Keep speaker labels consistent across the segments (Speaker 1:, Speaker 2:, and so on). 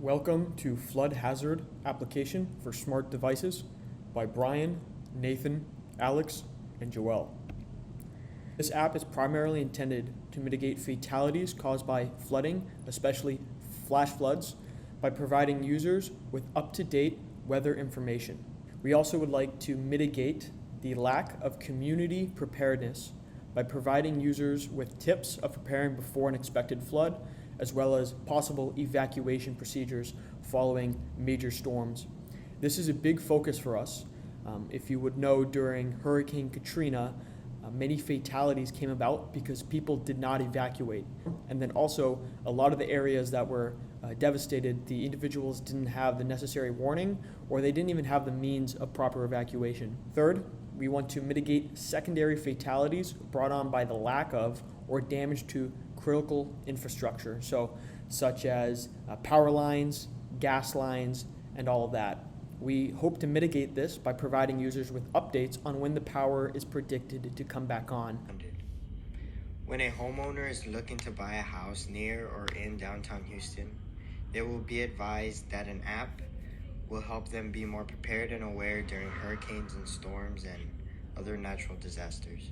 Speaker 1: Welcome to Flood Hazard Application for Smart Devices by Brian, Nathan, Alex, and Joel. This app is primarily intended to mitigate fatalities caused by flooding, especially flash floods, by providing users with up-to-date weather information. We also would like to mitigate the lack of community preparedness by providing users with tips of preparing before an expected flood, as well as possible evacuation procedures following major storms. This is a big focus for us. If you would know, during Hurricane Katrina, many fatalities came about because people did not evacuate. And then also, a lot of the areas that were devastated, the individuals didn't have the necessary warning, or they didn't even have the means of proper evacuation. Third, we want to mitigate secondary fatalities brought on by the lack of or damage to critical infrastructure, such as power lines, gas lines, and all of that. We hope to mitigate this by providing users with updates on when the power is predicted to come back on.
Speaker 2: When a homeowner is looking to buy a house near or in downtown Houston, they will be advised that an app will help them be more prepared and aware during hurricanes and storms and other natural disasters.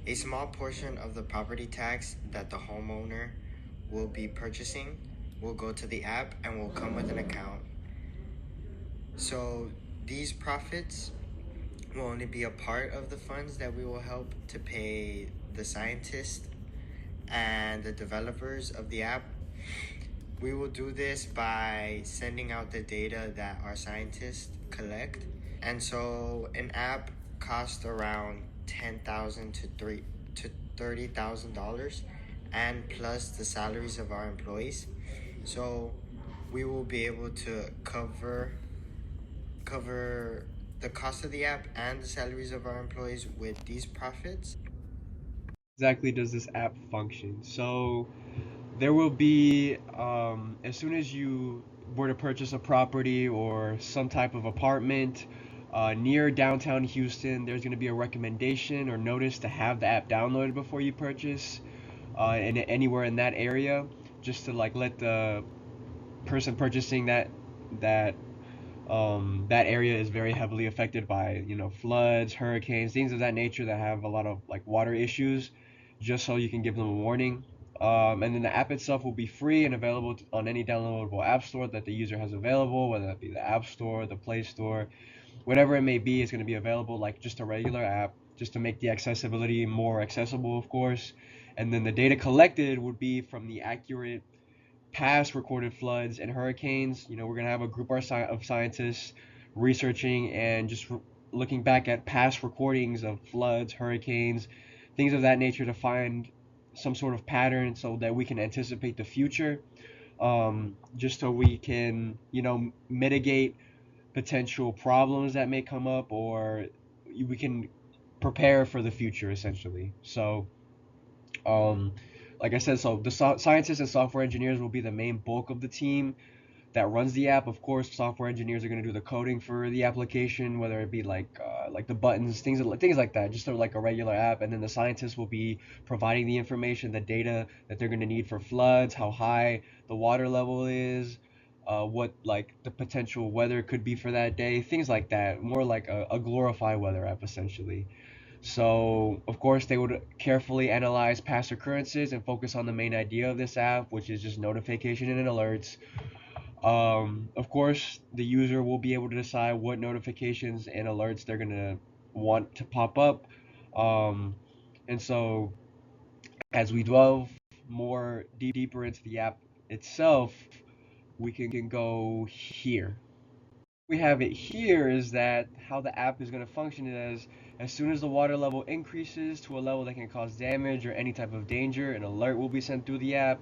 Speaker 2: A small portion of the property tax that the homeowner will be purchasing will go to the app and will come with an account. So these profits will only be a part of the funds that we will help to pay the scientists and the developers of the app. We will do this by sending out the data that our scientists collect. And so an app costs around $10,000 to $30,000, and plus the salaries of our employees. So we will be able to cover the cost of the app and the salaries of our employees with these profits.
Speaker 3: Exactly does this app function? So there will be, as soon as you were to purchase a property or some type of apartment near downtown Houston, there's going to be a recommendation or notice to have the app downloaded before you purchase, and anywhere in that area, just to like let the person purchasing that that area is very heavily affected by floods, hurricanes, things of that nature that have a lot of like water issues, just so you can give them a warning. And then the app itself will be free and available on any downloadable app store that the user has available, whether that be the App Store, the Play Store, whatever it may be. It's going to be available like just a regular app, just to make the accessibility more accessible, of course. And then the data collected would be from the accurate past recorded floods and hurricanes. We're going to have a group of scientists researching and just looking back at past recordings of floods, hurricanes, things of that nature, to find some sort of pattern so that we can anticipate the future, just so we can, mitigate potential problems that may come up, or we can prepare for the future essentially. So um, like I said, so the scientists and software engineers will be the main bulk of the team that runs the app. Of course, software engineers are going to do the coding for the application, whether it be like the buttons, things like that, just like a regular app. And then the scientists will be providing the information, the data that they're going to need for floods, how high the water level is, what like the potential weather could be for that day, things like that. More like a glorified weather app essentially. So, of course, they would carefully analyze past occurrences and focus on the main idea of this app, which is just notification and alerts. Of course, the user will be able to decide what notifications and alerts they're going to want to pop up. Um, and so, as we delve more deeper into the app itself, we can go here. We have it here is that how the app is going to function is, as soon as the water level increases to a level that can cause damage or any type of danger, an alert will be sent through the app,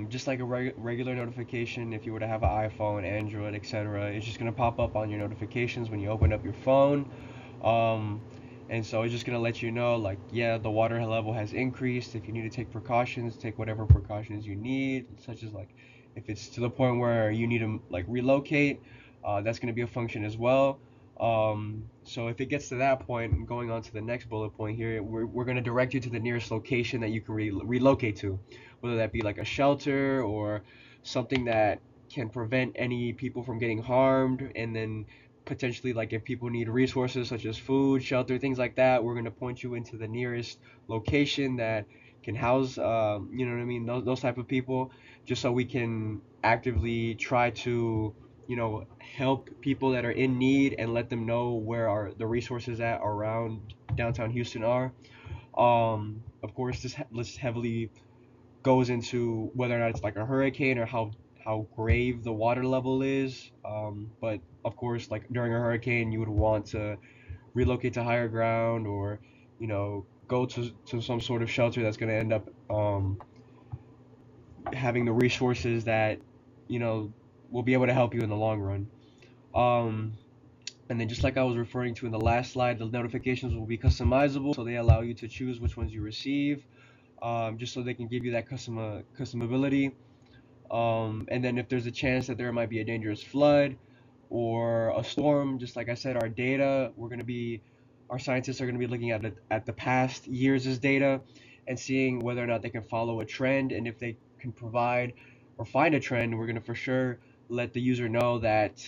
Speaker 3: just like a regular notification. If you were to have an iPhone, Android, etc., it's just going to pop up on your notifications when you open up your phone. um, and so it's just going to let you know, like, yeah, the water level has increased. If you need to take precautions, take whatever precautions you need, such as like if it's to the point where you need to like relocate, that's going to be a function as well. So if it gets to that point, and going on to the next bullet point here, we're going to direct you to the nearest location that you can relocate to, whether that be like a shelter or something that can prevent any people from getting harmed, and then potentially, like, if people need resources such as food, shelter, things like that, we're going to point you into the nearest location that can house, you know what I mean, those type of people, just so we can actively try to, help people that are in need and let them know where the resources at around downtown Houston are. Of course, this list heavily goes into whether or not it's like a hurricane or how grave the water level is. But of course, like during a hurricane, you would want to relocate to higher ground, or go to some sort of shelter that's going to end up having the resources that will be able to help you in the long run. Um, and then, just like I was referring to in the last slide, the notifications will be customizable, so they allow you to choose which ones you receive, just so they can give you that customability. And then if there's a chance that there might be a dangerous flood or a storm, just like I said, our scientists are going to be looking at the past years' data and seeing whether or not they can follow a trend. And if they can provide or find a trend, we're going to for sure let the user know that,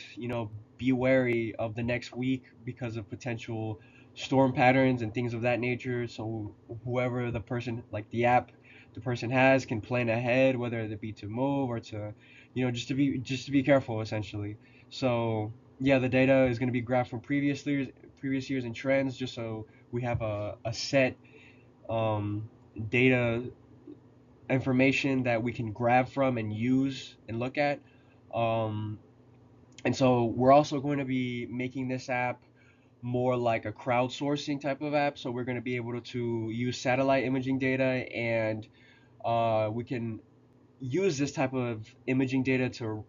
Speaker 3: be wary of the next week because of potential storm patterns and things of that nature. So whoever the person, like the person has, can plan ahead, whether it be to move or to, just to be careful essentially. So yeah, the data is going to be graphed from previous years and trends, just so we have a set data information that we can grab from and use and look at. Um, and so we're also going to be making this app more like a crowdsourcing type of app. So we're going to be able to use satellite imaging data, and we can use this type of imaging data to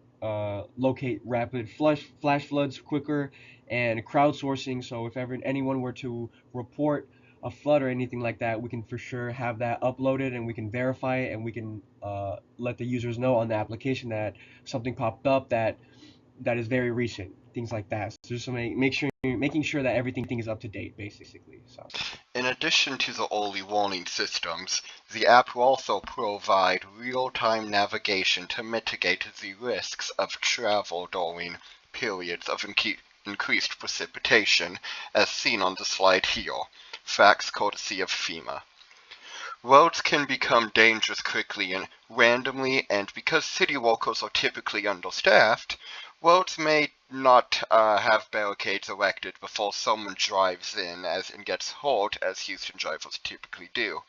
Speaker 3: locate rapid flash floods quicker, and crowdsourcing. So if ever anyone were to report a flood or anything like that, we can for sure have that uploaded, and we can verify it, and we can let the users know on the application that something popped up that is very recent, things like that. So just to making sure that everything is up to date, basically. So.
Speaker 4: In addition to the early warning systems, the app will also provide real-time navigation to mitigate the risks of travel during periods of increased precipitation, as seen on the slide here. Facts courtesy of FEMA. Roads can become dangerous quickly and randomly, and because city workers are typically understaffed, roads may not have barricades erected before someone drives in and gets hurt, as Houston drivers typically do.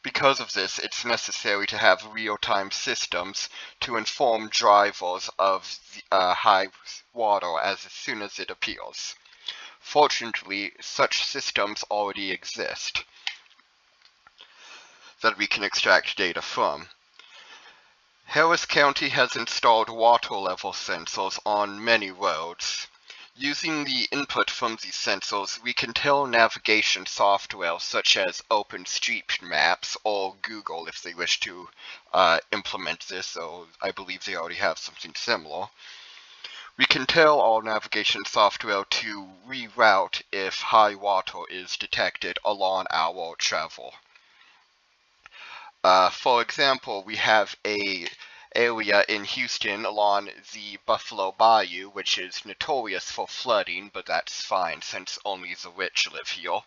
Speaker 4: Because of this, it's necessary to have real-time systems to inform drivers of high water as soon as it appears. Fortunately, such systems already exist that we can extract data from. Harris County has installed water level sensors on many roads. Using the input from these sensors, we can tell navigation software such as OpenStreetMaps or Google, if they wish to implement this, so I believe they already have something similar. We can tell our navigation software to reroute if high water is detected along our travel. For example, we have a area in Houston along the Buffalo Bayou, which is notorious for flooding, but that's fine since only the rich live here.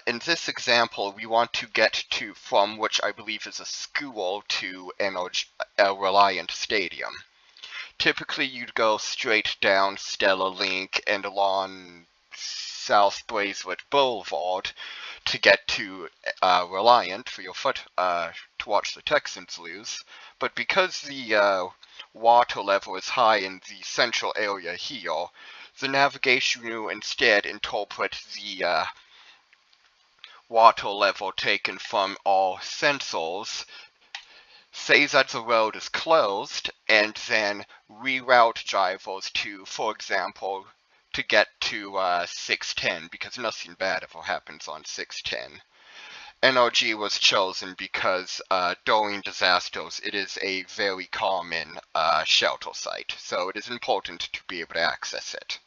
Speaker 4: In this example, we want to get from which I believe is a school to a Reliant Stadium. Typically, you'd go straight down Stella Link and along South Braeswood Boulevard to get to Reliant for your to watch the Texans lose, but because the water level is high in the central area here, the navigation will instead interpret the water level taken from all sensors, say that the road is closed, and then reroute drivers to, for example, to get to 610, because nothing bad ever happens on 610. NRG was chosen because during disasters it is a very common shelter site, so it is important to be able to access it.